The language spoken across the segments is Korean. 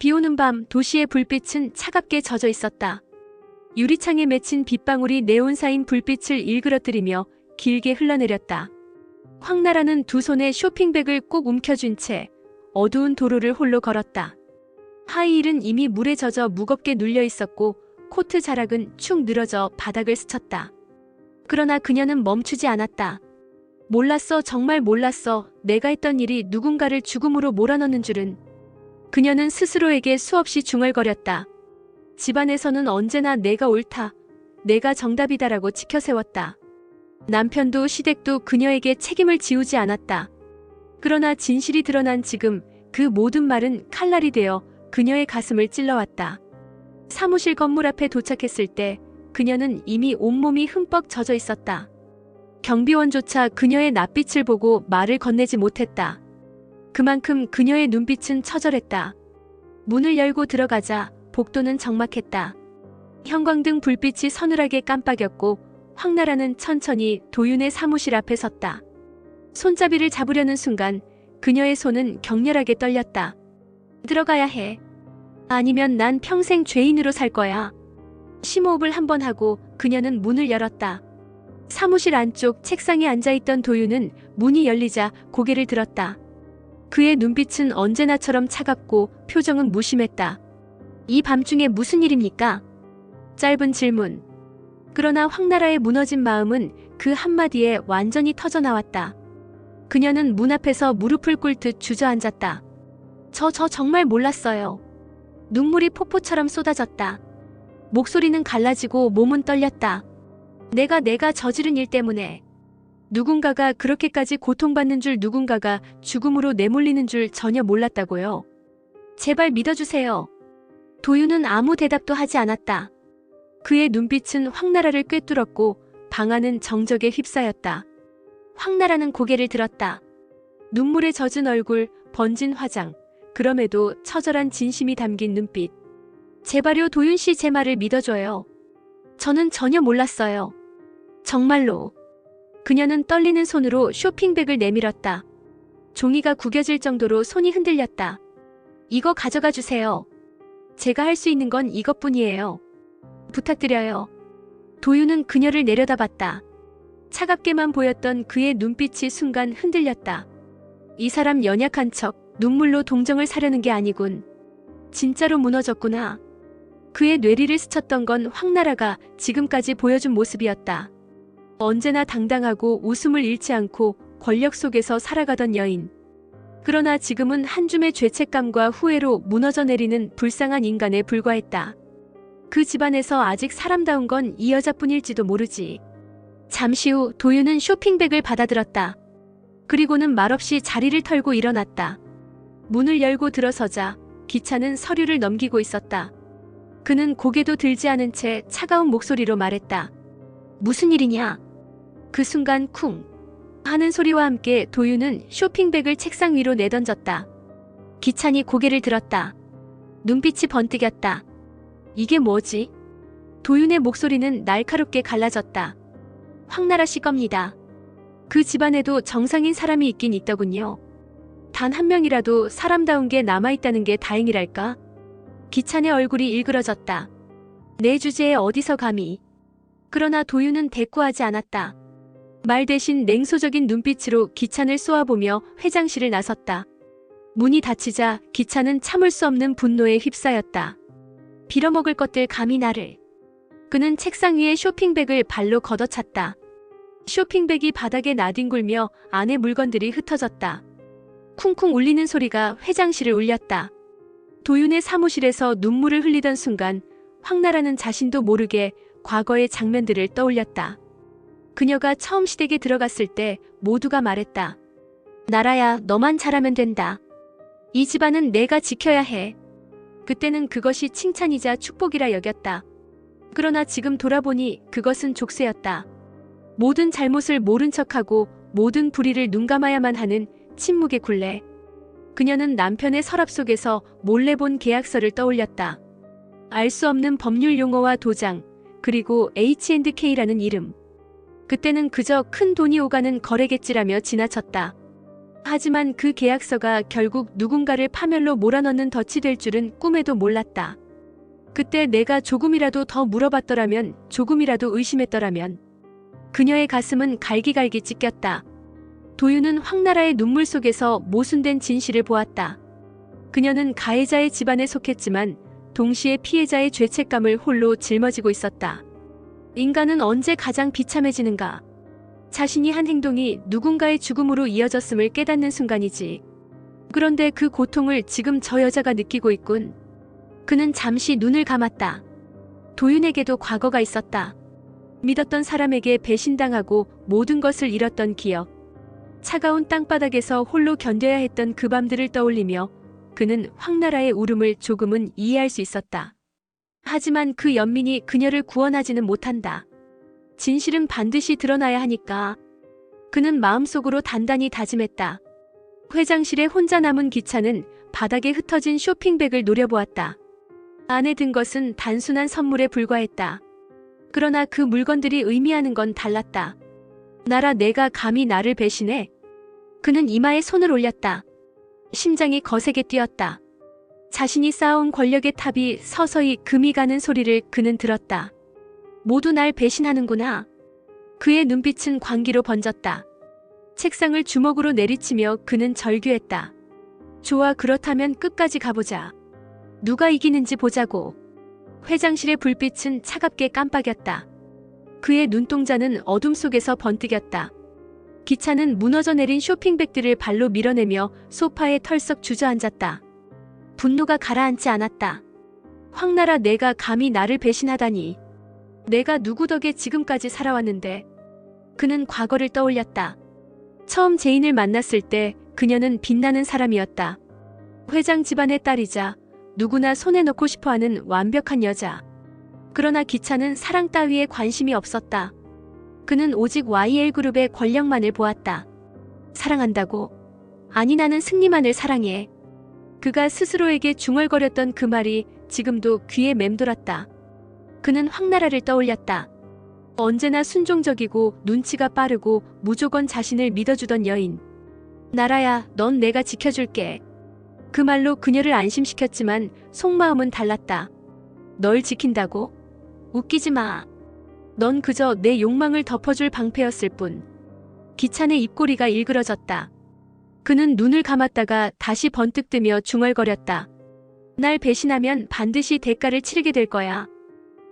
비오는 밤 도시의 불빛은 차갑게 젖어 있었다. 유리창에 맺힌 빗방울이 네온사인 불빛을 일그러뜨리며 길게 흘러내렸다. 황나라는 두 손에 쇼핑백을 꼭 움켜쥔 채 어두운 도로를 홀로 걸었다. 하이힐은 이미 물에 젖어 무겁게 눌려 있었고 코트 자락은 축 늘어져 바닥을 스쳤다. 그러나 그녀는 멈추지 않았다. 몰랐어, 정말 몰랐어. 내가 했던 일이 누군가를 죽음으로 몰아넣는 줄은. 그녀는 스스로에게 수없이 중얼거렸다. 집안에서는 언제나 내가 옳다, 내가 정답이다라고 지켜세웠다. 남편도 시댁도 그녀에게 책임을 지우지 않았다. 그러나 진실이 드러난 지금 그 모든 말은 칼날이 되어 그녀의 가슴을 찔러왔다. 사무실 건물 앞에 도착했을 때 그녀는 이미 온몸이 흠뻑 젖어 있었다. 경비원조차 그녀의 낯빛을 보고 말을 건네지 못했다. 그만큼 그녀의 눈빛은 처절했다. 문을 열고 들어가자 복도는 적막했다. 형광등 불빛이 서늘하게 깜빡였고 황나라는 천천히 도윤의 사무실 앞에 섰다. 손잡이를 잡으려는 순간 그녀의 손은 격렬하게 떨렸다. 들어가야 해. 아니면 난 평생 죄인으로 살 거야. 심호흡을 한 번 하고 그녀는 문을 열었다. 사무실 안쪽 책상에 앉아있던 도윤은 문이 열리자 고개를 들었다. 그의 눈빛은 언제나처럼 차갑고 표정은 무심했다. 이 밤중에 무슨 일입니까? 짧은 질문. 그러나 황나라의 무너진 마음은 그 한마디에 완전히 터져나왔다. 그녀는 문 앞에서 무릎을 꿇듯 주저앉았다. 저 정말 몰랐어요. 눈물이 폭포처럼 쏟아졌다. 목소리는 갈라지고 몸은 떨렸다. 내가 저지른 일 때문에. 누군가가 그렇게까지 고통받는 줄, 누군가가 죽음으로 내몰리는 줄 전혀 몰랐다고요. 제발 믿어주세요. 도윤은 아무 대답도 하지 않았다. 그의 눈빛은 황나라를 꿰뚫었고 방 안은 정적에 휩싸였다. 황나라는 고개를 들었다. 눈물에 젖은 얼굴, 번진 화장, 그럼에도 처절한 진심이 담긴 눈빛. 제발요, 도윤 씨, 제 말을 믿어줘요. 저는 전혀 몰랐어요. 정말로. 그녀는 떨리는 손으로 쇼핑백을 내밀었다. 종이가 구겨질 정도로 손이 흔들렸다. 이거 가져가 주세요. 제가 할 수 있는 건 이것뿐이에요. 부탁드려요. 도윤은 그녀를 내려다봤다. 차갑게만 보였던 그의 눈빛이 순간 흔들렸다. 이 사람 연약한 척 눈물로 동정을 사려는 게 아니군. 진짜로 무너졌구나. 그의 뇌리를 스쳤던 건 황나라가 지금까지 보여준 모습이었다. 언제나 당당하고 웃음을 잃지 않고 권력 속에서 살아가던 여인. 그러나 지금은 한 줌의 죄책감과 후회로 무너져 내리는 불쌍한 인간에 불과했다. 그 집안에서 아직 사람다운 건 이 여자뿐일지도 모르지. 잠시 후 도윤은 쇼핑백을 받아들었다. 그리고는 말없이 자리를 털고 일어났다. 문을 열고 들어서자 기차는 서류를 넘기고 있었다. 그는 고개도 들지 않은 채 차가운 목소리로 말했다. 무슨 일이냐? 그 순간 쿵 하는 소리와 함께 도윤은 쇼핑백을 책상 위로 내던졌다. 기찬이 고개를 들었다. 눈빛이 번뜩였다. 이게 뭐지? 도윤의 목소리는 날카롭게 갈라졌다. 황나라 씨 겁니다. 그 집안에도 정상인 사람이 있긴 있더군요. 단 한 명이라도 사람다운 게 남아있다는 게 다행이랄까? 기찬의 얼굴이 일그러졌다. 내 주제에 어디서 감히. 그러나 도윤은 대꾸하지 않았다. 말 대신 냉소적인 눈빛으로 기찬을 쏘아보며 회장실을 나섰다. 문이 닫히자 기찬은 참을 수 없는 분노에 휩싸였다. 빌어먹을 것들 감히 나를. 그는 책상 위에 쇼핑백을 발로 걷어찼다. 쇼핑백이 바닥에 나뒹굴며 안에 물건들이 흩어졌다. 쿵쿵 울리는 소리가 회장실을 울렸다. 도윤의 사무실에서 눈물을 흘리던 순간 황나라는 자신도 모르게 과거의 장면들을 떠올렸다. 그녀가 처음 시댁에 들어갔을 때 모두가 말했다. 나라야, 너만 잘하면 된다. 이 집안은 내가 지켜야 해. 그때는 그것이 칭찬이자 축복이라 여겼다. 그러나 지금 돌아보니 그것은 족쇄였다. 모든 잘못을 모른 척하고 모든 불의를 눈감아야만 하는 침묵의 굴레. 그녀는 남편의 서랍 속에서 몰래 본 계약서를 떠올렸다. 알 수 없는 법률 용어와 도장, 그리고 H&K라는 이름. 그때는 그저 큰 돈이 오가는 거래겠지라며 지나쳤다. 하지만 그 계약서가 결국 누군가를 파멸로 몰아넣는 덫이 될 줄은 꿈에도 몰랐다. 그때 내가 조금이라도 더 물어봤더라면, 조금이라도 의심했더라면. 그녀의 가슴은 갈기갈기 찢겼다. 도윤은 황나라의 눈물 속에서 모순된 진실을 보았다. 그녀는 가해자의 집안에 속했지만 동시에 피해자의 죄책감을 홀로 짊어지고 있었다. 인간은 언제 가장 비참해지는가? 자신이 한 행동이 누군가의 죽음으로 이어졌음을 깨닫는 순간이지. 그런데 그 고통을 지금 저 여자가 느끼고 있군. 그는 잠시 눈을 감았다. 도윤에게도 과거가 있었다. 믿었던 사람에게 배신당하고 모든 것을 잃었던 기억. 차가운 땅바닥에서 홀로 견뎌야 했던 그 밤들을 떠올리며 그는 황나라의 울음을 조금은 이해할 수 있었다. 하지만 그 연민이 그녀를 구원하지는 못한다. 진실은 반드시 드러나야 하니까. 그는 마음속으로 단단히 다짐했다. 회장실에 혼자 남은 기차는 바닥에 흩어진 쇼핑백을 노려보았다. 안에 든 것은 단순한 선물에 불과했다. 그러나 그 물건들이 의미하는 건 달랐다. 나라 내가 감히 나를 배신해? 그는 이마에 손을 올렸다. 심장이 거세게 뛰었다. 자신이 쌓아온 권력의 탑이 서서히 금이 가는 소리를 그는 들었다. 모두 날 배신하는구나. 그의 눈빛은 광기로 번졌다. 책상을 주먹으로 내리치며 그는 절규했다. 좋아, 그렇다면 끝까지 가보자. 누가 이기는지 보자고. 회장실의 불빛은 차갑게 깜빡였다. 그의 눈동자는 어둠 속에서 번뜩였다. 기차는 무너져 내린 쇼핑백들을 발로 밀어내며 소파에 털썩 주저앉았다. 분노가 가라앉지 않았다. 황나라 내가 감히 나를 배신하다니. 내가 누구 덕에 지금까지 살아왔는데. 그는 과거를 떠올렸다. 처음 제인을 만났을 때 그녀는 빛나는 사람이었다. 회장 집안의 딸이자 누구나 손에 넣고 싶어하는 완벽한 여자. 그러나 기차는 사랑 따위에 관심이 없었다. 그는 오직 YL그룹의 권력만을 보았다. 사랑한다고? 아니, 나는 승리만을 사랑해. 그가 스스로에게 중얼거렸던 그 말이 지금도 귀에 맴돌았다. 그는 황나라를 떠올렸다. 언제나 순종적이고 눈치가 빠르고 무조건 자신을 믿어주던 여인. 나라야, 넌 내가 지켜줄게. 그 말로 그녀를 안심시켰지만 속마음은 달랐다. 널 지킨다고? 웃기지 마. 넌 그저 내 욕망을 덮어줄 방패였을 뿐. 기찬의 입꼬리가 일그러졌다. 그는 눈을 감았다가 다시 번뜩 뜨며 중얼거렸다. 날 배신하면 반드시 대가를 치르게 될 거야.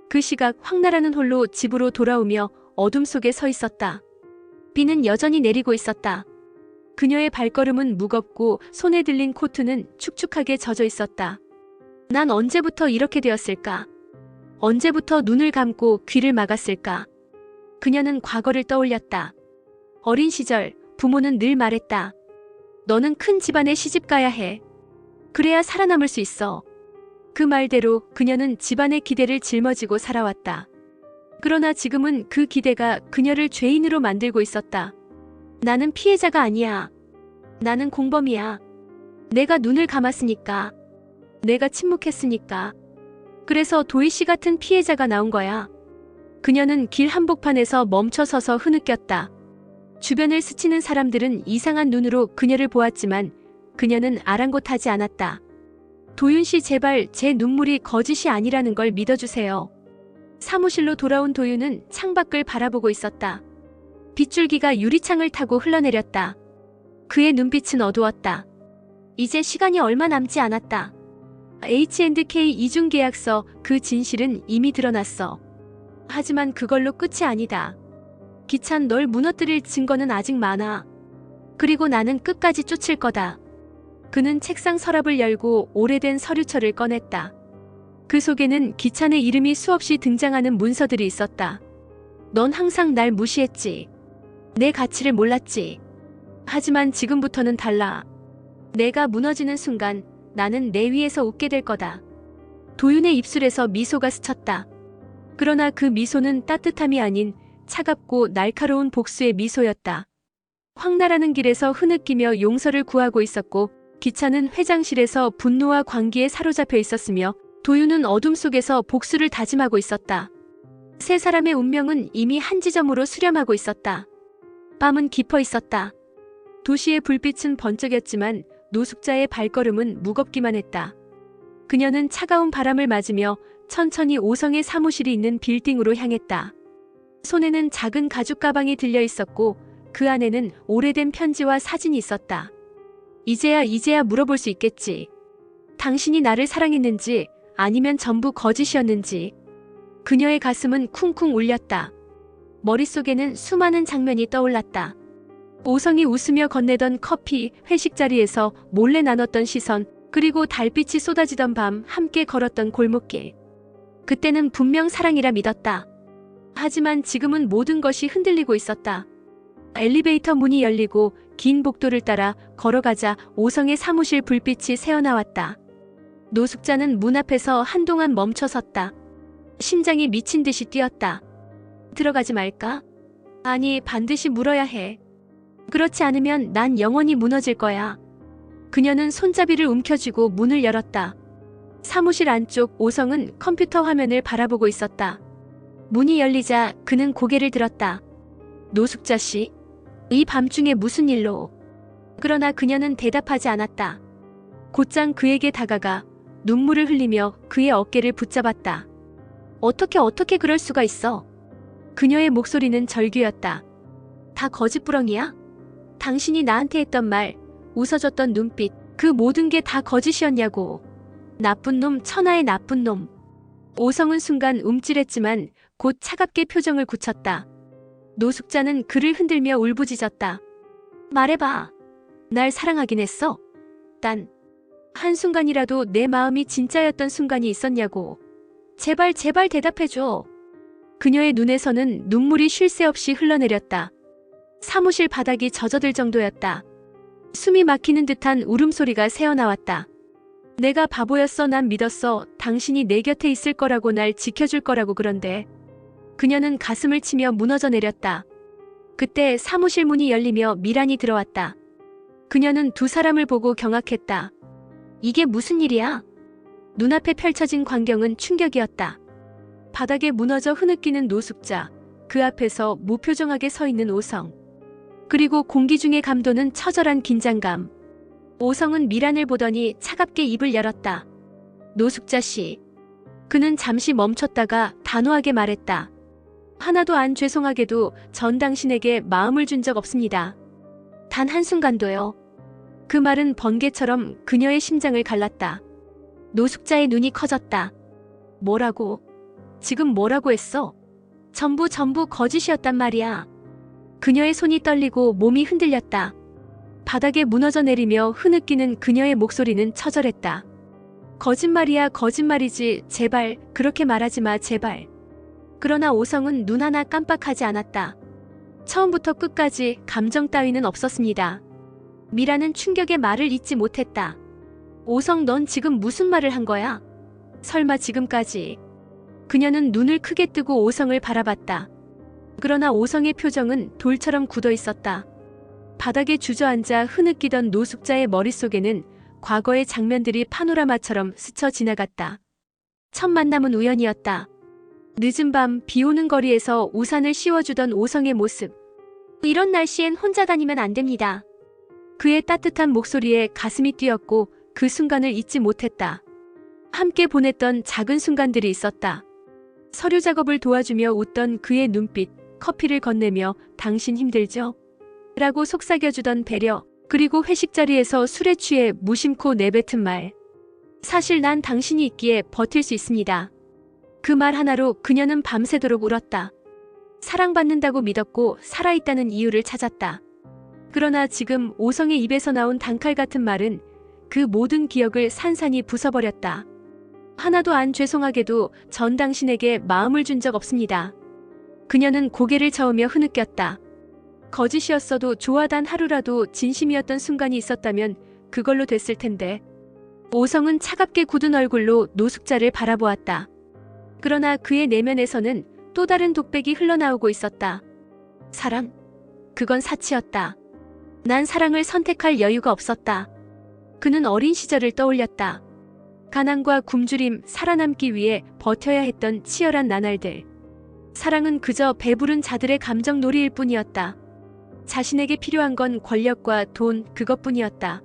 그 시각 황나라는 홀로 집으로 돌아오며 어둠 속에 서 있었다. 비는 여전히 내리고 있었다. 그녀의 발걸음은 무겁고 손에 들린 코트는 축축하게 젖어 있었다. 난 언제부터 이렇게 되었을까? 언제부터 눈을 감고 귀를 막았을까? 그녀는 과거를 떠올렸다. 어린 시절 부모는 늘 말했다. 너는 큰 집안에 시집가야 해. 그래야 살아남을 수 있어. 그 말대로 그녀는 집안의 기대를 짊어지고 살아왔다. 그러나 지금은 그 기대가 그녀를 죄인으로 만들고 있었다. 나는 피해자가 아니야. 나는 공범이야. 내가 눈을 감았으니까. 내가 침묵했으니까. 그래서 도희 씨 같은 피해자가 나온 거야. 그녀는 길 한복판에서 멈춰서서 흐느꼈다. 주변을 스치는 사람들은 이상한 눈으로 그녀를 보았지만 그녀는 아랑곳하지 않았다. 도윤 씨, 제발 제 눈물이 거짓이 아니라는 걸 믿어주세요. 사무실로 돌아온 도윤은 창밖을 바라보고 있었다. 빗줄기가 유리창을 타고 흘러내렸다. 그의 눈빛은 어두웠다. 이제 시간이 얼마 남지 않았다. H&K 이중 계약서, 그 진실은 이미 드러났어. 하지만 그걸로 끝이 아니다. 기찬, 널 무너뜨릴 증거는 아직 많아. 그리고 나는 끝까지 쫓을 거다. 그는 책상 서랍을 열고 오래된 서류철을 꺼냈다. 그 속에는 기찬의 이름이 수없이 등장하는 문서들이 있었다. 넌 항상 날 무시했지. 내 가치를 몰랐지. 하지만 지금부터는 달라. 내가 무너지는 순간 나는 내 위에서 웃게 될 거다. 도윤의 입술에서 미소가 스쳤다. 그러나 그 미소는 따뜻함이 아닌 차갑고 날카로운 복수의 미소였다. 황나라는 길에서 흐느끼며 용서를 구하고 있었고 기차는 회장실에서 분노와 광기에 사로잡혀 있었으며 도윤은 어둠 속에서 복수를 다짐하고 있었다. 세 사람의 운명은 이미 한 지점으로 수렴하고 있었다. 밤은 깊어 있었다. 도시의 불빛은 번쩍였지만 노숙자의 발걸음은 무겁기만 했다. 그녀는 차가운 바람을 맞으며 천천히 오성의 사무실이 있는 빌딩으로 향했다. 손에는 작은 가죽 가방이 들려 있었고 그 안에는 오래된 편지와 사진이 있었다. 이제야 물어볼 수 있겠지. 당신이 나를 사랑했는지 아니면 전부 거짓이었는지. 그녀의 가슴은 쿵쿵 울렸다. 머릿속에는 수많은 장면이 떠올랐다. 오성이 웃으며 건네던 커피, 회식 자리에서 몰래 나눴던 시선, 그리고 달빛이 쏟아지던 밤 함께 걸었던 골목길. 그때는 분명 사랑이라 믿었다. 하지만 지금은 모든 것이 흔들리고 있었다. 엘리베이터 문이 열리고 긴 복도를 따라 걸어가자 오성의 사무실 불빛이 새어나왔다. 노숙자는 문 앞에서 한동안 멈춰섰다. 심장이 미친 듯이 뛰었다. 들어가지 말까? 아니, 반드시 물어야 해. 그렇지 않으면 난 영원히 무너질 거야. 그녀는 손잡이를 움켜쥐고 문을 열었다. 사무실 안쪽 오성은 컴퓨터 화면을 바라보고 있었다. 문이 열리자 그는 고개를 들었다. 노숙자 씨, 이 밤중에 무슨 일로? 그러나 그녀는 대답하지 않았다. 곧장 그에게 다가가 눈물을 흘리며 그의 어깨를 붙잡았다. 어떻게 그럴 수가 있어? 그녀의 목소리는 절규였다. 다 거짓부렁이야? 당신이 나한테 했던 말, 웃어줬던 눈빛, 그 모든 게 다 거짓이었냐고. 나쁜 놈, 천하의 나쁜 놈. 오성은 순간 움찔했지만 곧 차갑게 표정을 굳혔다. 노숙자는 그를 흔들며 울부짖었다. 말해봐. 날 사랑하긴 했어? 단, 한순간이라도 내 마음이 진짜였던 순간이 있었냐고. 제발 대답해줘. 그녀의 눈에서는 눈물이 쉴 새 없이 흘러내렸다. 사무실 바닥이 젖어들 정도였다. 숨이 막히는 듯한 울음소리가 새어나왔다. 내가 바보였어. 난 믿었어. 당신이 내 곁에 있을 거라고, 날 지켜줄 거라고. 그런데 그녀는 가슴을 치며 무너져 내렸다. 그때 사무실 문이 열리며 미란이 들어왔다. 그녀는 두 사람을 보고 경악했다. 이게 무슨 일이야? 눈앞에 펼쳐진 광경은 충격이었다. 바닥에 무너져 흐느끼는 노숙자, 그 앞에서 무표정하게 서 있는 오성. 그리고 공기 중에 감도는 처절한 긴장감. 오성은 미란을 보더니 차갑게 입을 열었다. 노숙자 씨. 그는 잠시 멈췄다가 단호하게 말했다. 하나도 안 죄송하게도 전 당신에게 마음을 준 적 없습니다. 단 한순간도요. 그 말은 번개처럼 그녀의 심장을 갈랐다. 노숙자의 눈이 커졌다. 뭐라고? 지금 뭐라고 했어? 전부 거짓이었단 말이야. 그녀의 손이 떨리고 몸이 흔들렸다. 바닥에 무너져 내리며 흐느끼는 그녀의 목소리는 처절했다. 거짓말이야, 거짓말이지. 제발 그렇게 말하지 마, 제발. 그러나 오성은 눈 하나 깜빡하지 않았다. 처음부터 끝까지 감정 따위는 없었습니다. 미라는 충격의 말을 잊지 못했다. 오성, 넌 지금 무슨 말을 한 거야? 설마 지금까지? 그녀는 눈을 크게 뜨고 오성을 바라봤다. 그러나 오성의 표정은 돌처럼 굳어 있었다. 바닥에 주저앉아 흐느끼던 노숙자의 머릿속에는 과거의 장면들이 파노라마처럼 스쳐 지나갔다. 첫 만남은 우연이었다. 늦은 밤 비 오는 거리에서 우산을 씌워주던 오성의 모습. 이런 날씨엔 혼자 다니면 안 됩니다. 그의 따뜻한 목소리에 가슴이 뛰었고 그 순간을 잊지 못했다. 함께 보냈던 작은 순간들이 있었다. 서류 작업을 도와주며 웃던 그의 눈빛, 커피를 건네며 당신 힘들죠? 라고 속삭여주던 배려, 그리고 회식 자리에서 술에 취해 무심코 내뱉은 말. 사실 난 당신이 있기에 버틸 수 있습니다. 그 말 하나로 그녀는 밤새도록 울었다. 사랑받는다고 믿었고 살아있다는 이유를 찾았다. 그러나 지금 오성의 입에서 나온 단칼 같은 말은 그 모든 기억을 산산이 부숴버렸다. 하나도 안 죄송하게도 전 당신에게 마음을 준 적 없습니다. 그녀는 고개를 저으며 흐느꼈다. 거짓이었어도 좋아, 단 하루라도 진심이었던 순간이 있었다면 그걸로 됐을 텐데. 오성은 차갑게 굳은 얼굴로 노숙자를 바라보았다. 그러나 그의 내면에서는 또 다른 독백이 흘러나오고 있었다. 사랑? 그건 사치였다. 난 사랑을 선택할 여유가 없었다. 그는 어린 시절을 떠올렸다. 가난과 굶주림, 살아남기 위해 버텨야 했던 치열한 나날들. 사랑은 그저 배부른 자들의 감정놀이일 뿐이었다. 자신에게 필요한 건 권력과 돈, 그것뿐이었다.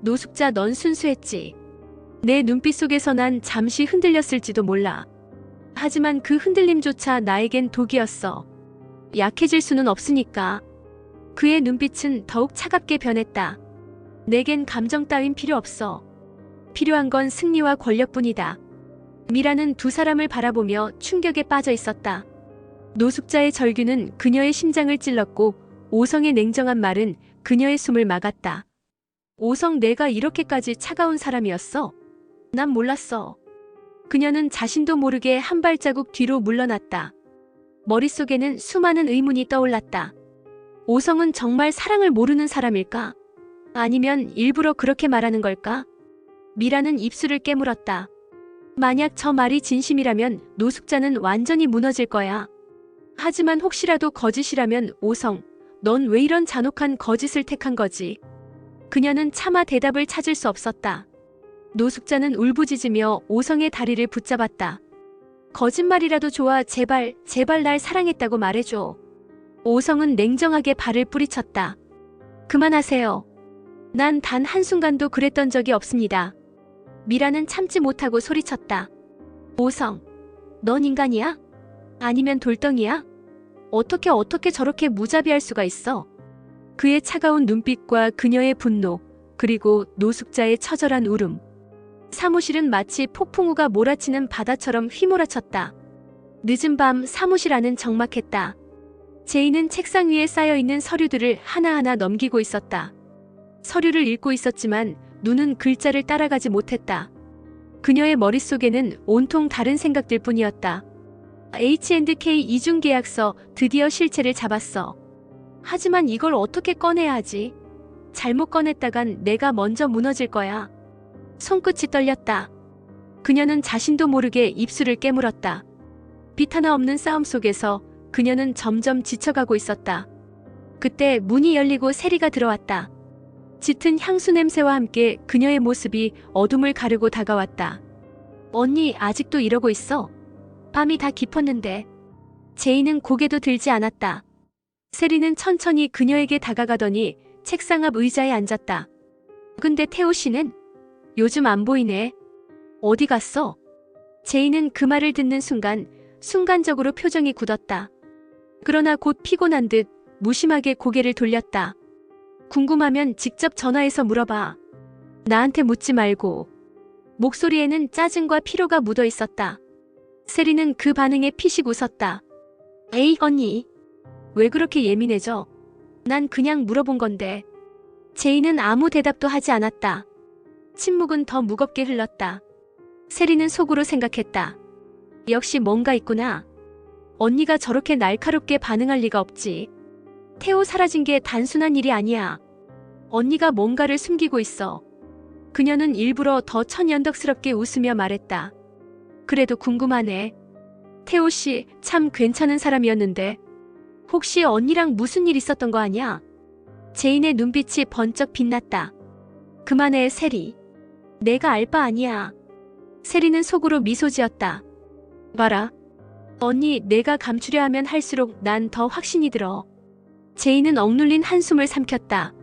노숙자, 넌 순수했지. 내 눈빛 속에서 난 잠시 흔들렸을지도 몰라. 하지만 그 흔들림조차 나에겐 독이었어. 약해질 수는 없으니까. 그의 눈빛은 더욱 차갑게 변했다. 내겐 감정 따윈 필요 없어. 필요한 건 승리와 권력뿐이다. 미라는 두 사람을 바라보며 충격에 빠져 있었다. 노숙자의 절규는 그녀의 심장을 찔렀고 오성의 냉정한 말은 그녀의 숨을 막았다. 오성, 내가 이렇게까지 차가운 사람이었어? 난 몰랐어. 그녀는 자신도 모르게 한 발자국 뒤로 물러났다. 머릿속에는 수많은 의문이 떠올랐다. 오성은 정말 사랑을 모르는 사람일까? 아니면 일부러 그렇게 말하는 걸까? 미라는 입술을 깨물었다. 만약 저 말이 진심이라면 노숙자는 완전히 무너질 거야. 하지만 혹시라도 거짓이라면 오성, 넌 왜 이런 잔혹한 거짓을 택한 거지? 그녀는 차마 대답을 찾을 수 없었다. 노숙자는 울부짖으며 오성의 다리를 붙잡았다. 거짓말이라도 좋아, 제발, 제발 날 사랑했다고 말해줘. 오성은 냉정하게 발을 뿌리쳤다. 그만하세요. 난 단 한순간도 그랬던 적이 없습니다. 미라는 참지 못하고 소리쳤다. 오성, 넌 인간이야? 아니면 돌덩이야? 어떻게 저렇게 무자비할 수가 있어? 그의 차가운 눈빛과 그녀의 분노, 그리고 노숙자의 처절한 울음. 사무실은 마치 폭풍우가 몰아치는 바다처럼 휘몰아쳤다. 늦은 밤 사무실 안은 적막했다. 제이는 책상 위에 쌓여있는 서류들을 하나하나 넘기고 있었다. 서류를 읽고 있었지만 눈은 글자를 따라가지 못했다. 그녀의 머릿속에는 온통 다른 생각들 뿐이었다. H&K 이중계약서 드디어 실체를 잡았어. 하지만 이걸 어떻게 꺼내야 하지? 잘못 꺼냈다간 내가 먼저 무너질 거야. 손끝이 떨렸다. 그녀는 자신도 모르게 입술을 깨물었다. 빛 하나 없는 싸움 속에서 그녀는 점점 지쳐가고 있었다. 그때 문이 열리고 세리가 들어왔다. 짙은 향수 냄새와 함께 그녀의 모습이 어둠을 가르고 다가왔다. 언니, 아직도 이러고 있어? 밤이 다 깊었는데. 제이는 고개도 들지 않았다. 세리는 천천히 그녀에게 다가가더니 책상 앞 의자에 앉았다. 근데 태호 씨는? 요즘 안 보이네. 어디 갔어? 제이는 그 말을 듣는 순간 순간적으로 표정이 굳었다. 그러나 곧 피곤한 듯 무심하게 고개를 돌렸다. 궁금하면 직접 전화해서 물어봐. 나한테 묻지 말고. 목소리에는 짜증과 피로가 묻어 있었다. 세리는 그 반응에 피식 웃었다. 에이, 언니. 왜 그렇게 예민해져? 난 그냥 물어본 건데. 제이는 아무 대답도 하지 않았다. 침묵은 더 무겁게 흘렀다. 세리는 속으로 생각했다. 역시 뭔가 있구나. 언니가 저렇게 날카롭게 반응할 리가 없지. 태호 사라진 게 단순한 일이 아니야. 언니가 뭔가를 숨기고 있어. 그녀는 일부러 더 천연덕스럽게 웃으며 말했다. 그래도 궁금하네. 태호 씨 참 괜찮은 사람이었는데. 혹시 언니랑 무슨 일 있었던 거 아니야? 제인의 눈빛이 번쩍 빛났다. 그만해, 세리. 내가 알 바 아니야. 세리는 속으로 미소 지었다. 봐라. 언니, 내가 감추려 하면 할수록 난 더 확신이 들어. 제이는 억눌린 한숨을 삼켰다.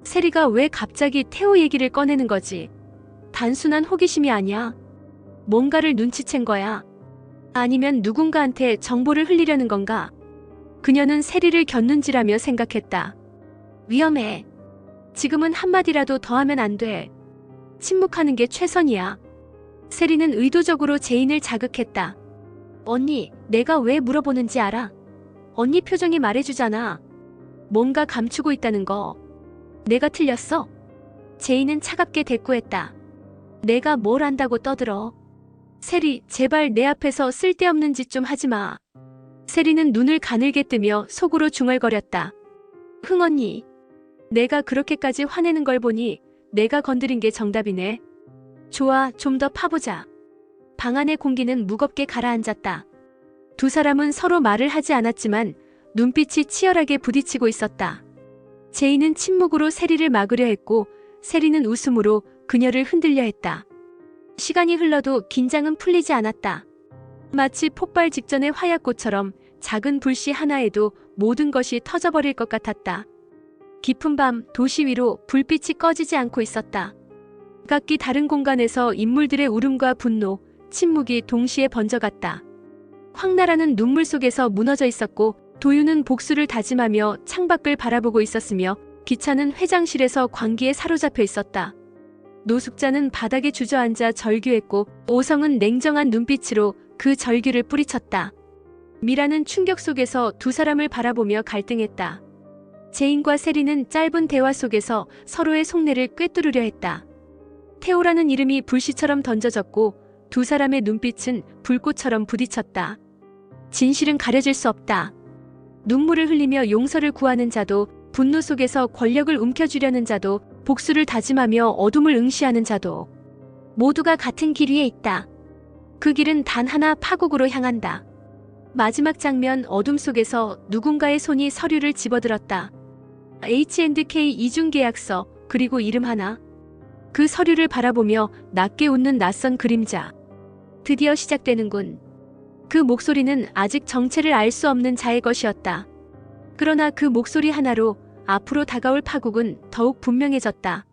세리가 왜 갑자기 태호 얘기를 꺼내는 거지? 단순한 호기심이 아니야. 뭔가를 눈치챈 거야. 아니면 누군가한테 정보를 흘리려는 건가? 그녀는 세리를 곁눈질하며 생각했다. 위험해. 지금은 한마디라도 더 하면 안 돼. 침묵하는 게 최선이야. 세리는 의도적으로 제인을 자극했다. 언니, 내가 왜 물어보는지 알아? 언니 표정이 말해주잖아. 뭔가 감추고 있다는 거. 내가 틀렸어? 제인은 차갑게 대꾸했다. 내가 뭘 안다고 떠들어. 세리, 제발 내 앞에서 쓸데없는 짓 좀 하지 마. 세리는 눈을 가늘게 뜨며 속으로 중얼거렸다. 흥언니, 내가 그렇게까지 화내는 걸 보니 내가 건드린 게 정답이네. 좋아, 좀 더 파보자. 방 안의 공기는 무겁게 가라앉았다. 두 사람은 서로 말을 하지 않았지만 눈빛이 치열하게 부딪히고 있었다. 제이는 침묵으로 세리를 막으려 했고 세리는 웃음으로 그녀를 흔들려 했다. 시간이 흘러도 긴장은 풀리지 않았다. 마치 폭발 직전의 화약고처럼 작은 불씨 하나에도 모든 것이 터져버릴 것 같았다. 깊은 밤 도시 위로 불빛이 꺼지지 않고 있었다. 각기 다른 공간에서 인물들의 울음과 분노, 침묵이 동시에 번져갔다. 황나라는 눈물 속에서 무너져 있었고 도유는 복수를 다짐하며 창밖을 바라보고 있었으며 기차는 회장실에서 광기에 사로잡혀 있었다. 노숙자는 바닥에 주저앉아 절규했고 오성은 냉정한 눈빛으로 그 절규를 뿌리쳤다. 미라는 충격 속에서 두 사람을 바라보며 갈등했다. 제인과 세리는 짧은 대화 속에서 서로의 속내를 꿰뚫으려 했다. 태호라는 이름이 불씨처럼 던져졌고 두 사람의 눈빛은 불꽃처럼 부딪혔다. 진실은 가려질 수 없다. 눈물을 흘리며 용서를 구하는 자도, 분노 속에서 권력을 움켜쥐려는 자도, 복수를 다짐하며 어둠을 응시하는 자도 모두가 같은 길 위에 있다. 그 길은 단 하나, 파국으로 향한다. 마지막 장면, 어둠 속에서 누군가의 손이 서류를 집어들었다. H&K 이중계약서, 그리고 이름 하나. 그 서류를 바라보며 낮게 웃는 낯선 그림자. 드디어 시작되는군. 그 목소리는 아직 정체를 알 수 없는 자의 것이었다. 그러나 그 목소리 하나로 앞으로 다가올 파국은 더욱 분명해졌다.